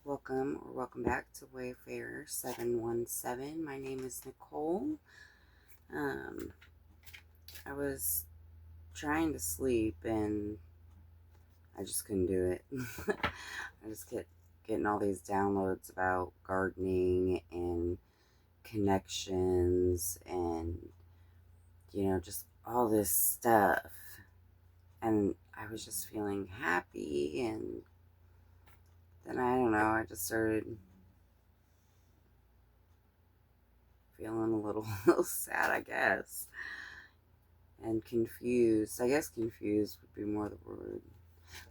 Welcome back to Wayfarer 717. My name is Nichole. Um, I was trying to sleep and I just couldn't do it. I just kept getting all these downloads about gardening and connections and, just all this stuff. And I was just feeling happy, and then I don't know, I just started feeling a little, little sad, I guess, and confused. I guess confused would be more the word.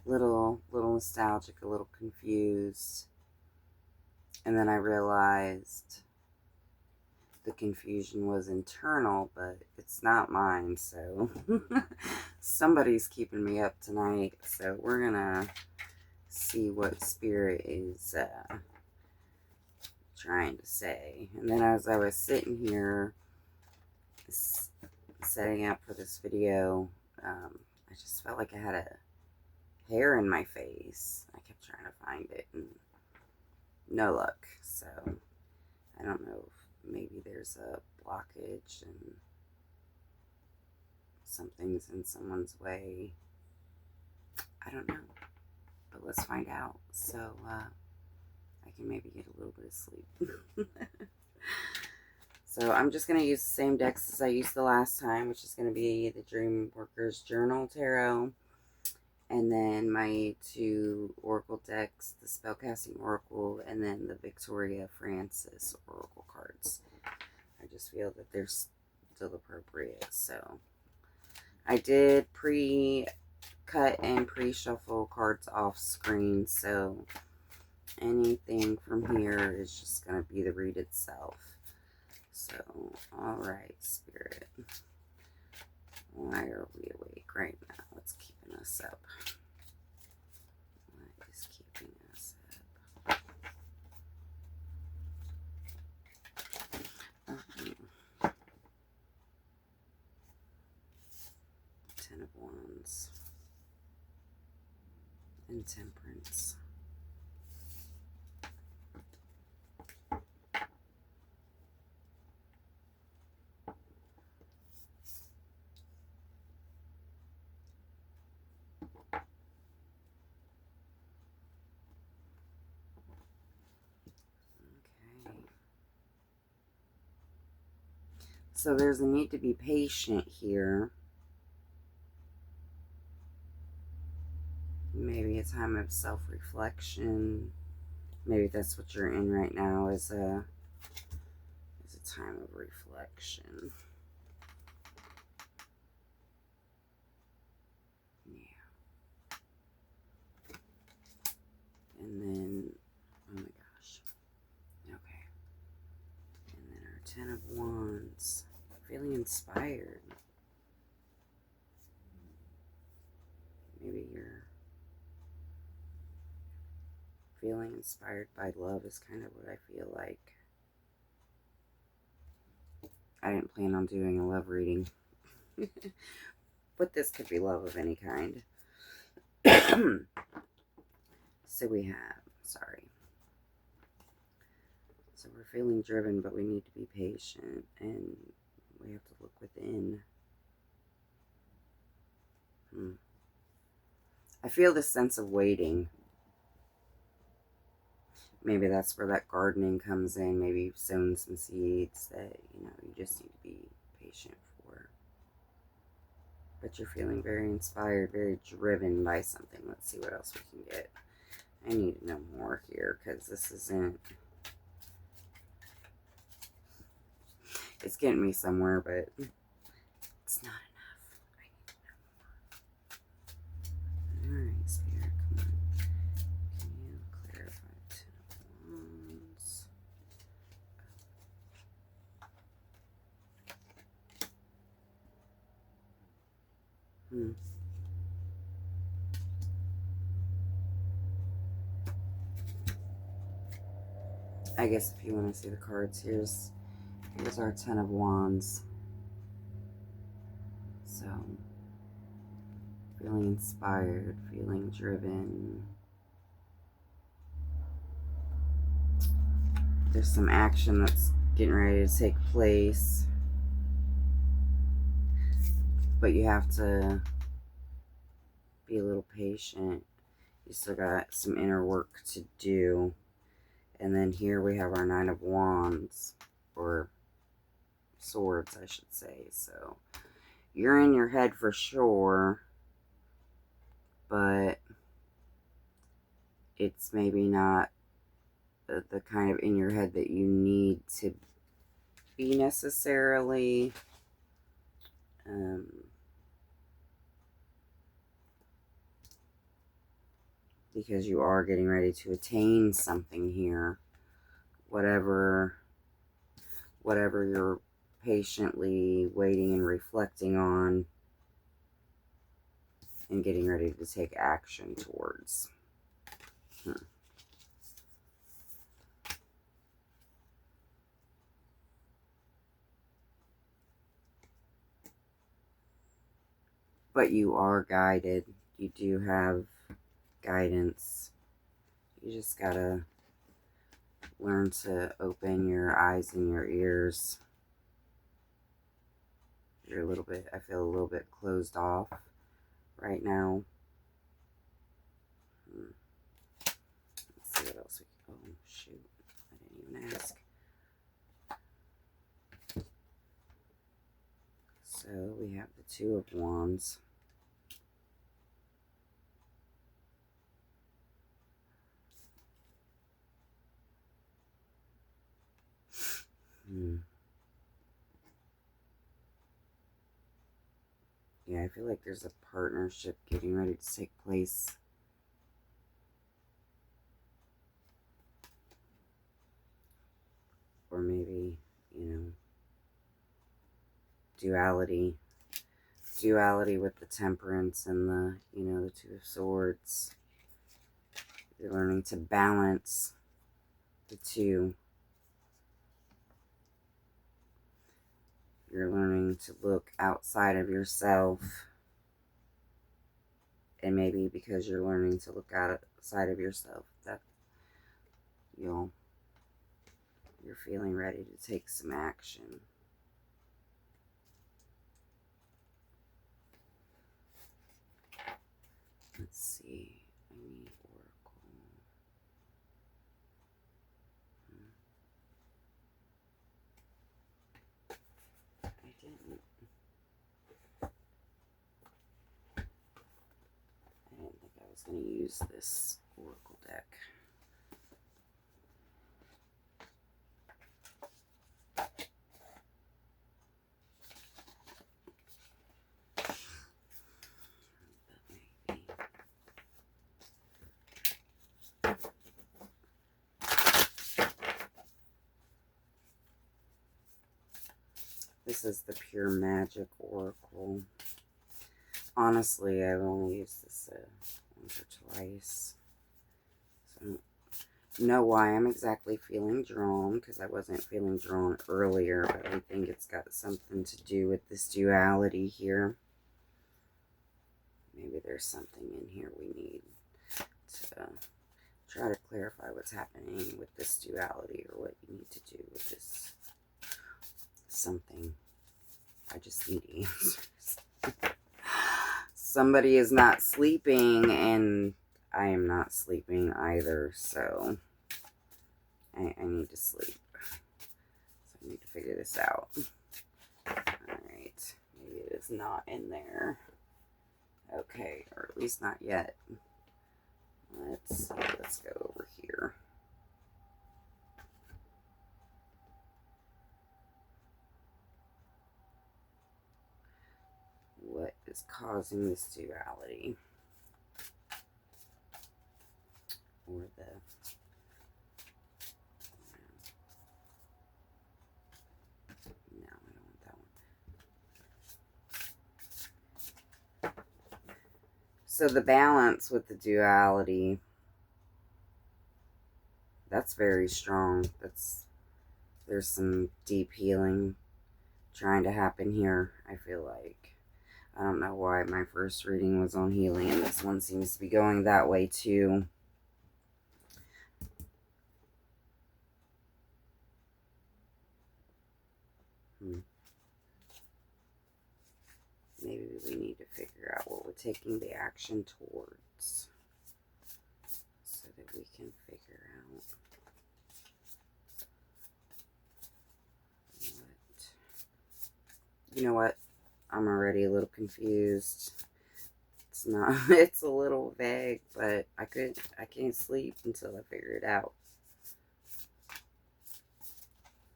Little nostalgic, a little confused. And then I realized the confusion was internal, but it's not mine, so somebody's keeping me up tonight. So we're gonna see what spirit is trying to say. And then as I was sitting here setting up for this video, I just felt like I had a hair in my face. I kept trying to find it and no luck. So I don't know if maybe there's a blockage and something's in someone's way. I don't know, but let's find out. So I can maybe get a little bit of sleep. So I'm just going to use the same decks as I used the last time, which is going to be the Dream Workers Journal Tarot, and then my two Oracle decks, the Spellcasting Oracle, and then the Victoria Francis Oracle cards. I just feel that they're still appropriate. So I did pre-cut and pre-shuffle cards off screen, so anything from here is just going to be the read itself. So, alright, Spirit. Why are we awake right now? What's keeping us up? What is keeping us up? Ten of Wands. And Temperance. So there's a need to be patient here. Maybe a time of self-reflection. Maybe that's what you're in right now, is a time of reflection. Yeah. And then, oh my gosh. Okay. And then our Ten of Wands. Feeling inspired. Maybe you're feeling inspired by love is kind of what I feel like. I didn't plan on doing a love reading. But this could be love of any kind. So we have, So we're feeling driven, but we need to be patient, and we have to look within. I feel this sense of waiting. Maybe that's where that gardening comes in. Maybe you've sown some seeds that, you just need to be patient for. But you're feeling very inspired, very driven by something. Let's see what else we can get. I need to know more here, because this isn't... It's getting me somewhere, but it's not enough. I need to know more. Alright, Spirit, come on. Can you clarify Ten of Wands? I guess if you want to see the cards, here's our Ten of Wands. So, feeling inspired, feeling driven. There's some action that's getting ready to take place. But you have to be a little patient. You still got some inner work to do. And then here we have our Nine of Wands, or Swords, I should say. So you're in your head for sure, but it's maybe not the kind of in your head that you need to be necessarily. Because you are getting ready to attain something here. Whatever you're patiently waiting and reflecting on and getting ready to take action towards. But you are guided. You do have guidance. You just gotta learn to open your eyes and your ears. You're I feel a little bit closed off right now. Let's see what else oh shoot, I didn't even ask. So we have the Two of Wands. Yeah, I feel like there's a partnership getting ready to take place. Or maybe, duality. Duality with the Temperance and the Two of Swords. You're learning to balance the two. You're learning to look outside of yourself. And maybe because you're learning to look outside of yourself, that you're feeling ready to take some action. Let's see. I need Oracle. I didn't think I was going to use this Oracle deck. This is the Pure Magic Oracle. Honestly, I've only used this once or twice. So I don't know why I'm exactly feeling drawn, because I wasn't feeling drawn earlier, but I think it's got something to do with this duality here. Maybe there's something in here we need to try to clarify what's happening with this duality, or what you need to do with this something. I just need answers. Somebody is not sleeping, and I am not sleeping either, so I need to sleep. So I need to figure this out. Alright, maybe it is not in there. Okay, or at least not yet. Let's see, let's go over here. What is causing this duality? Or the... No, I don't want that one. So the balance with the duality, that's very strong. There's some deep healing trying to happen here, I feel like. I don't know why my first reading was on healing, and this one seems to be going that way too. we need to figure out what we're taking the action towards so that we can figure out what, you know what, I'm already a little confused. It's not, it's a little vague, but I can't sleep until I figure it out.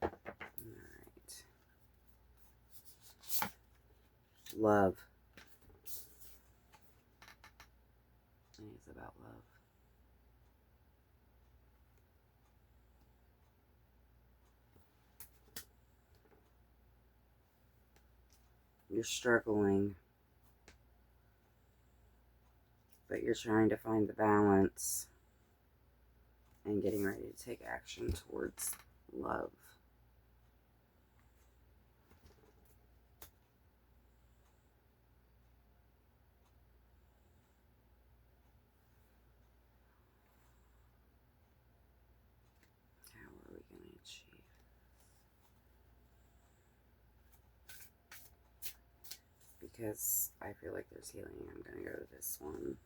Alright. Love. And it's about love. You're struggling, but you're trying to find the balance and getting ready to take action towards love. How are we going to achieve? Because I feel like there's healing, I'm going to go to this one.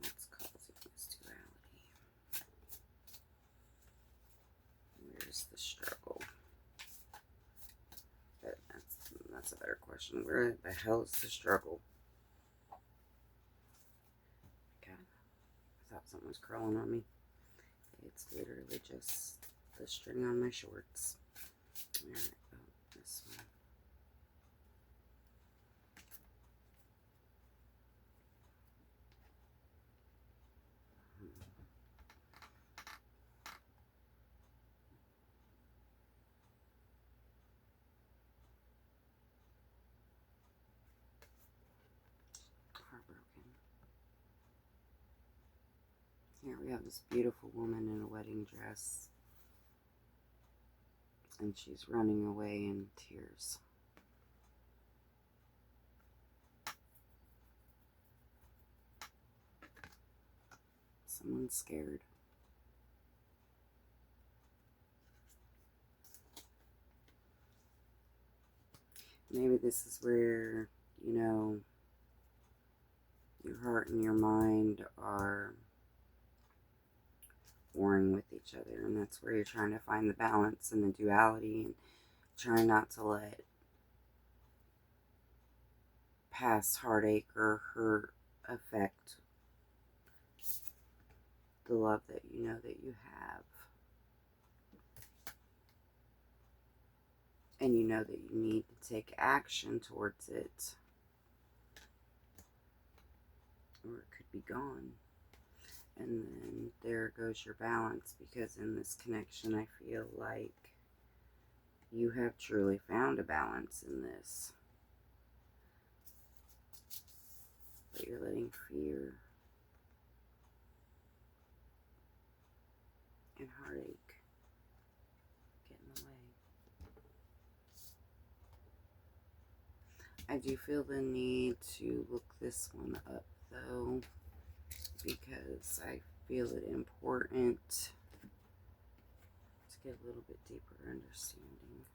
What's causing this duality? Where's the struggle? That's a better question. Where the hell is the struggle? God, I thought something was crawling on me. It's literally just the string on my shorts. Alright, oh, this one. Heartbroken. Here we have this beautiful woman in a wedding dress, and she's running away in tears. Someone's scared. Maybe this is where, you know, your heart and your mind are warring with each other, and that's where you're trying to find the balance and the duality, and trying not to let past heartache or hurt affect the love that you know that you have, and you know that you need to take action towards it, or it could be gone. And then there goes your balance, because in this connection I feel like you have truly found a balance in this, but you're letting fear and heartache get in the way. I do feel the need to look this one up though, because I feel it important to get a little bit deeper understanding.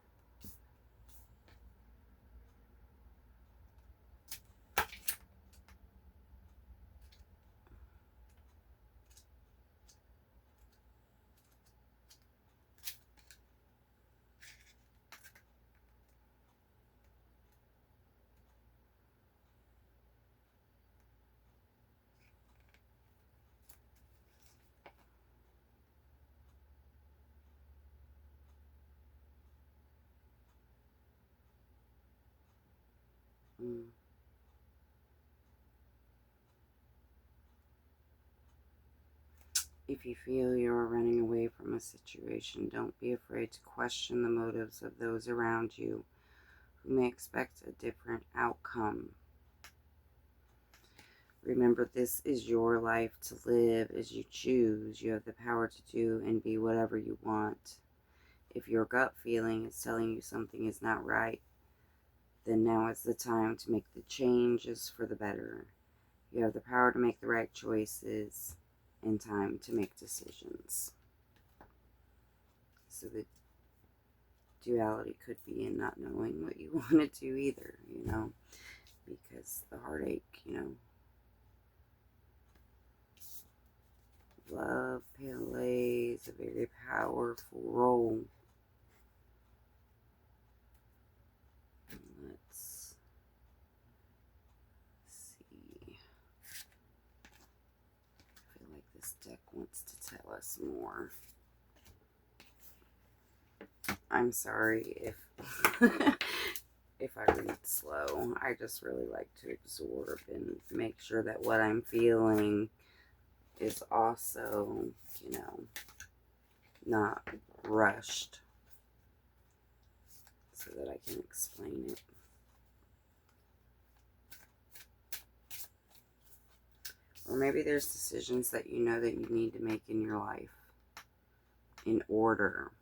If you feel you are running away from a situation, don't be afraid to question the motives of those around you who may expect a different outcome. Remember, this is your life to live as you choose. You have the power to do and be whatever you want. If your gut feeling is telling you something is not right, then now is the time to make the changes for the better. You have the power to make the right choices and time to make decisions. So the duality could be in not knowing what you want to do either, you know, because the heartache, you know. Love plays a very powerful role. Let's see. I feel like this deck wants to tell us more. I'm sorry if if I read slow. I just really like to absorb and make sure that what I'm feeling is also, you know, not rushed, so that I can explain it. Or maybe there's decisions that you know that you need to make in your life in order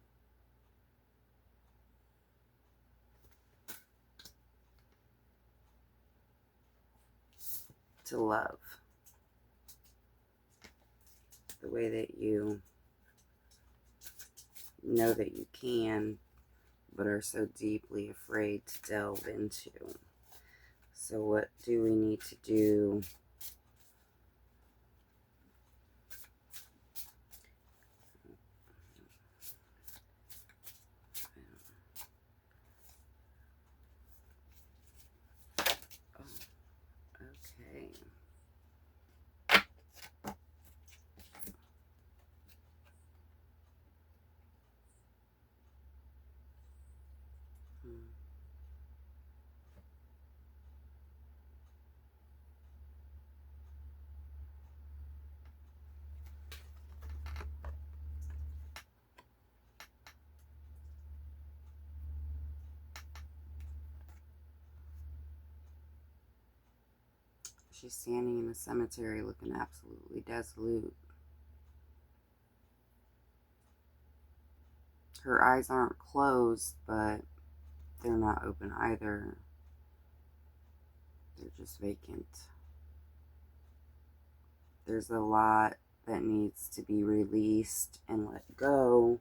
to love the way that you know that you can, but are so deeply afraid to delve into. So what do we need to do? Oh, okay. She's standing in a cemetery looking absolutely desolate. Her eyes aren't closed, but they're not open either. They're just vacant. There's a lot that needs to be released and let go.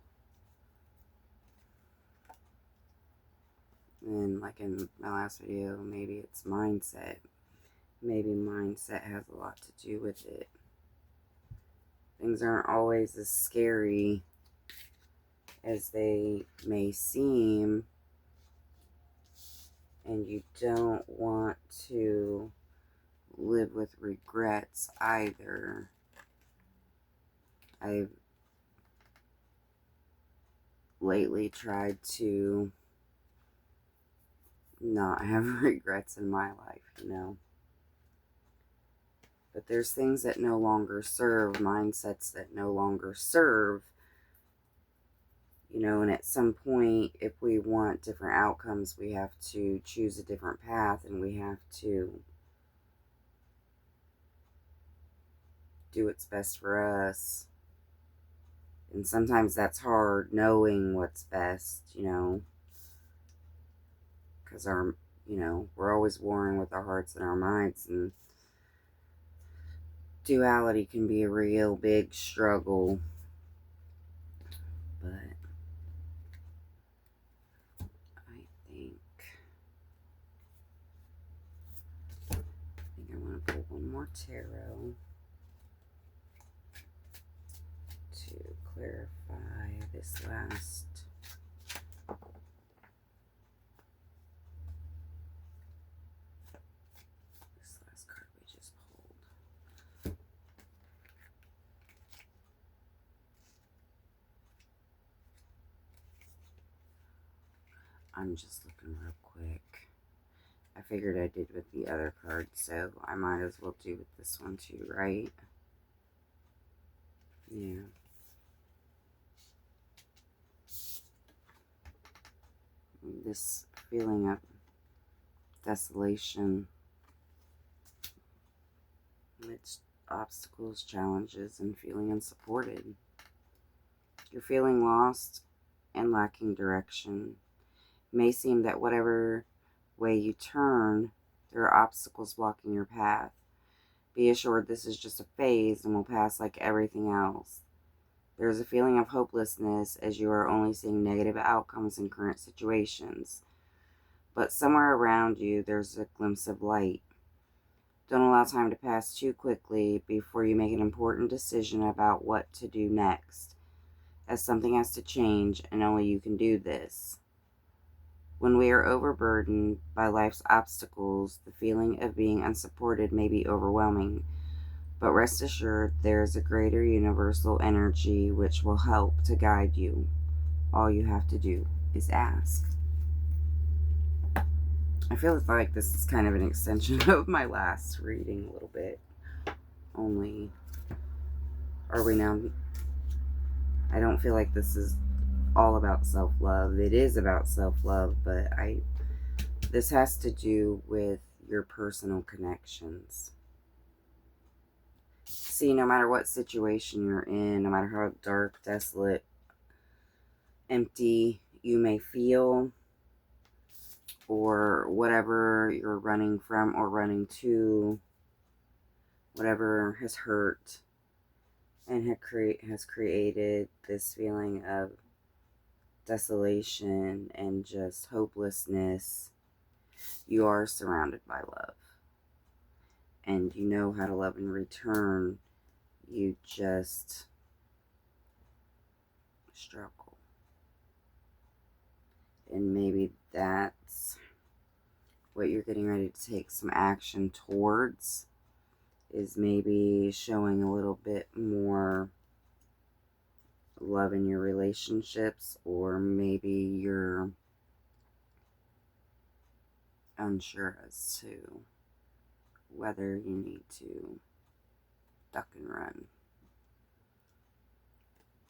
And like in my last video, maybe it's mindset. Maybe mindset has a lot to do with it. Things aren't always as scary as they may seem. And you don't want to live with regrets either. I've lately tried to not have regrets in my life, you know. But there's things that no longer serve, mindsets that no longer serve, you know, and at some point, if we want different outcomes, we have to choose a different path, and we have to do what's best for us. And sometimes that's hard, knowing what's best, you know, because we're always warring with our hearts and our minds, and duality can be a real big struggle. But I want to pull one more tarot to clarify this last card we just pulled. I'm just looking real quick. I figured I did with the other card, so I might as well do with this one too, right? Yeah. This feeling of desolation, it's obstacles, challenges, and feeling unsupported. You're feeling lost and lacking direction. It may seem that whatever way you turn, there are obstacles blocking your path. Be assured this is just a phase and will pass like everything else. There is a feeling of hopelessness as you are only seeing negative outcomes in current situations. But somewhere around you, there's a glimpse of light. Don't allow time to pass too quickly before you make an important decision about what to do next, as something has to change and only you can do this. When we are overburdened by life's obstacles, the feeling of being unsupported may be overwhelming, but rest assured there is a greater universal energy which will help to guide you. All you have to do is ask. I feel like this is kind of an extension of my last reading a little bit. Only, are we now? I don't feel like this is all about self-love. It is about self-love, but this has to do with your personal connections. See, no matter what situation you're in, no matter how dark, desolate, empty you may feel, or whatever you're running from or running to, whatever has hurt and has created this feeling of desolation and just hopelessness, you are surrounded by love. And you know how to love in return. You just struggle. And maybe that's what you're getting ready to take some action towards, is maybe showing a little bit more love in your relationships, or maybe you're unsure as to whether you need to duck and run.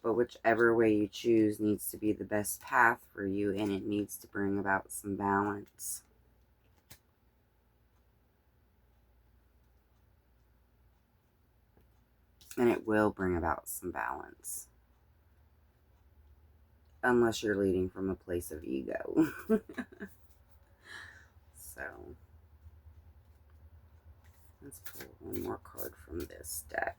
But whichever way you choose needs to be the best path for you, and it needs to bring about some balance. And it will bring about some balance. Unless you're leading from a place of ego. So, let's pull one more card from this deck.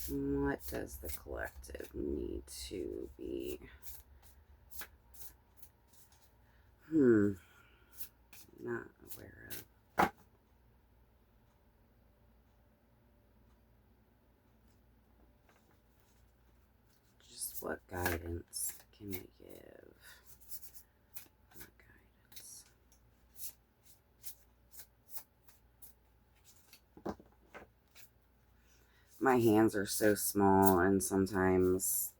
What does the collective need to be? Not aware of. Just what guidance can we give? What guidance? My hands are so small, and sometimes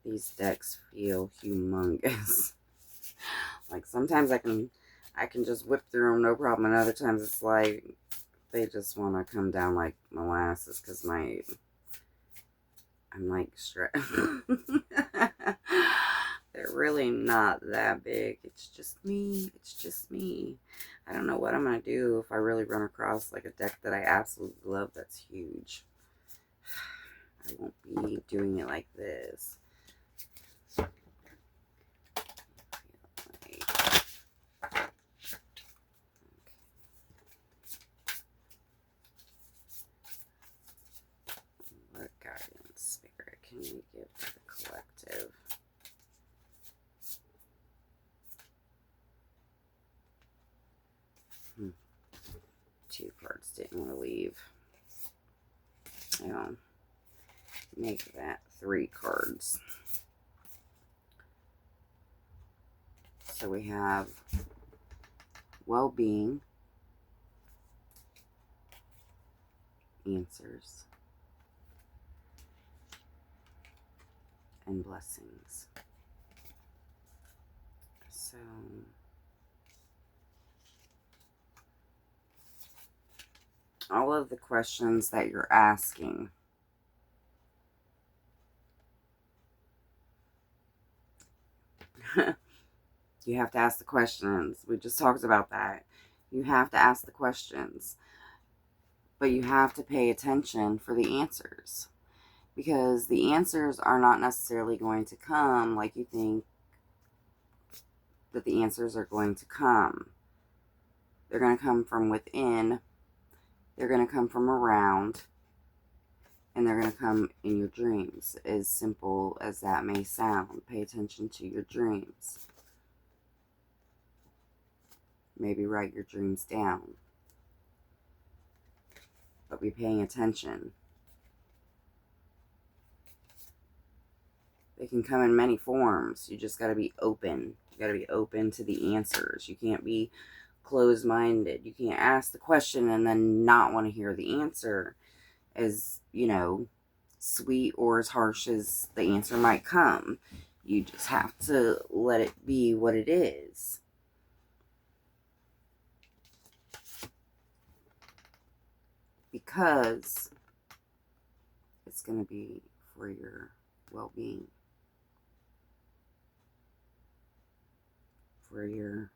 these decks feel humongous. Like sometimes I can just whip through them no problem, and other times it's like they just want to come down like molasses because I'm like stressed. They're really not that big. It's just me. It's just me. I don't know what I'm going to do if I really run across like a deck that I absolutely love that's huge. I won't be doing it like this. What guidance, Spirit, can we give to the collective? Two cards didn't want to leave. I'll make that 3 cards. So we have well-being, answers, and blessings. So all of the questions that you're asking, you have to ask the questions. We just talked about that. You have to ask the questions. But you have to pay attention for the answers, because the answers are not necessarily going to come like you think that the answers are going to come. They're going to come from within, they're going to come from around, and they're going to come in your dreams. As simple as that may sound, pay attention to your dreams. Maybe write your dreams down, but be paying attention. They can come in many forms. You just got to be open. You got to be open to the answers. You can't be closed-minded. You can't ask the question and then not want to hear the answer, as, you know, sweet or as harsh as the answer might come. You just have to let it be what it is. Because it's going to be for your well-being, for your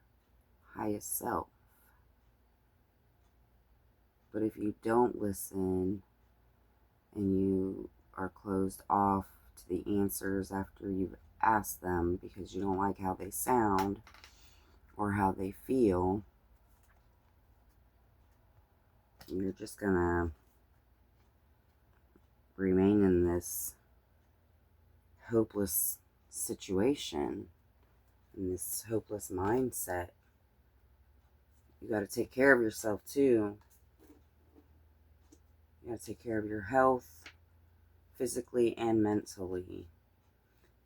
highest self. But if you don't listen and you are closed off to the answers after you've asked them because you don't like how they sound or how they feel, you're just gonna remain in this hopeless situation, in this hopeless mindset. You got to take care of yourself too. You got to take care of your health, physically and mentally.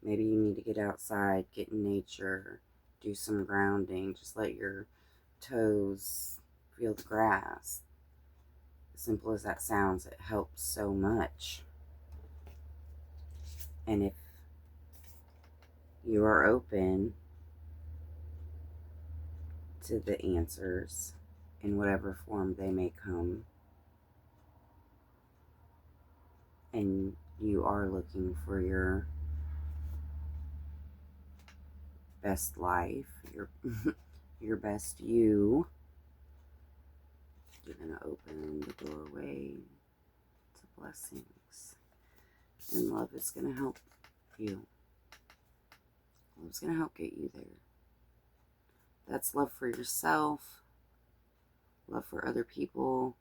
Maybe you need to get outside, get in nature, do some grounding. Just let your toes feel the grass. As simple as that sounds, it helps so much. And if you are open to the answers in whatever form they may come, and you are looking for your best life, your best you, you're going to open the doorway to blessings. And love is going to help you. Love's going to help get you there. That's love for yourself, love for other people.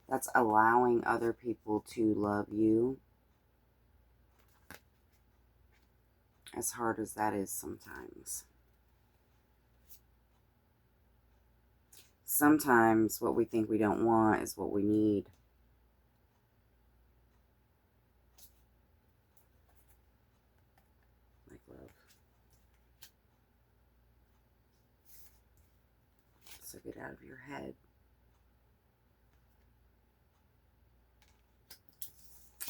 That's allowing other people to love you. As hard as that is sometimes. Sometimes what we think we don't want is what we need. Like love. So get out of your head.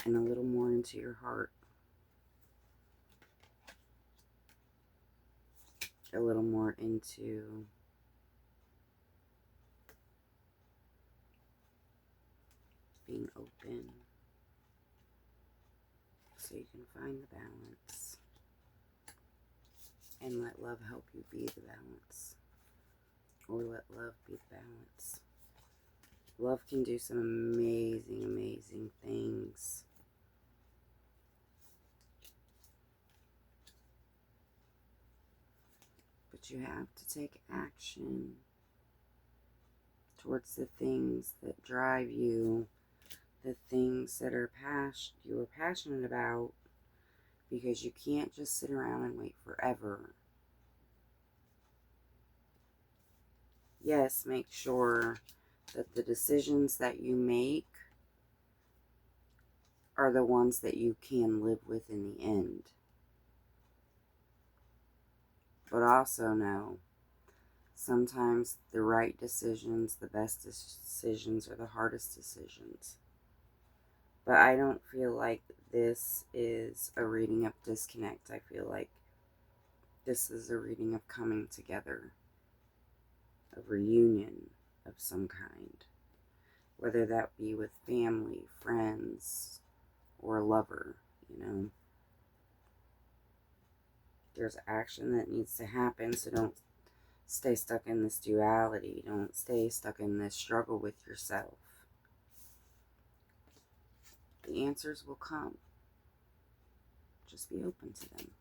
And a little more into your heart. A little more into being open, so you can find the balance and let love help you be the balance, or let love be the balance. Love can do some amazing, amazing things. But you have to take action towards the things that drive you, the things that you are passionate about, because you can't just sit around and wait forever. Yes, make sure that the decisions that you make are the ones that you can live with in the end. But also know, sometimes the right decisions, the best decisions, are the hardest decisions. But I don't feel like this is a reading of disconnect. I feel like this is a reading of coming together, of reunion of some kind. Whether that be with family, friends, or a lover, you know. There's action that needs to happen, so don't stay stuck in this duality. Don't stay stuck in this struggle with yourself. The answers will come. Just be open to them.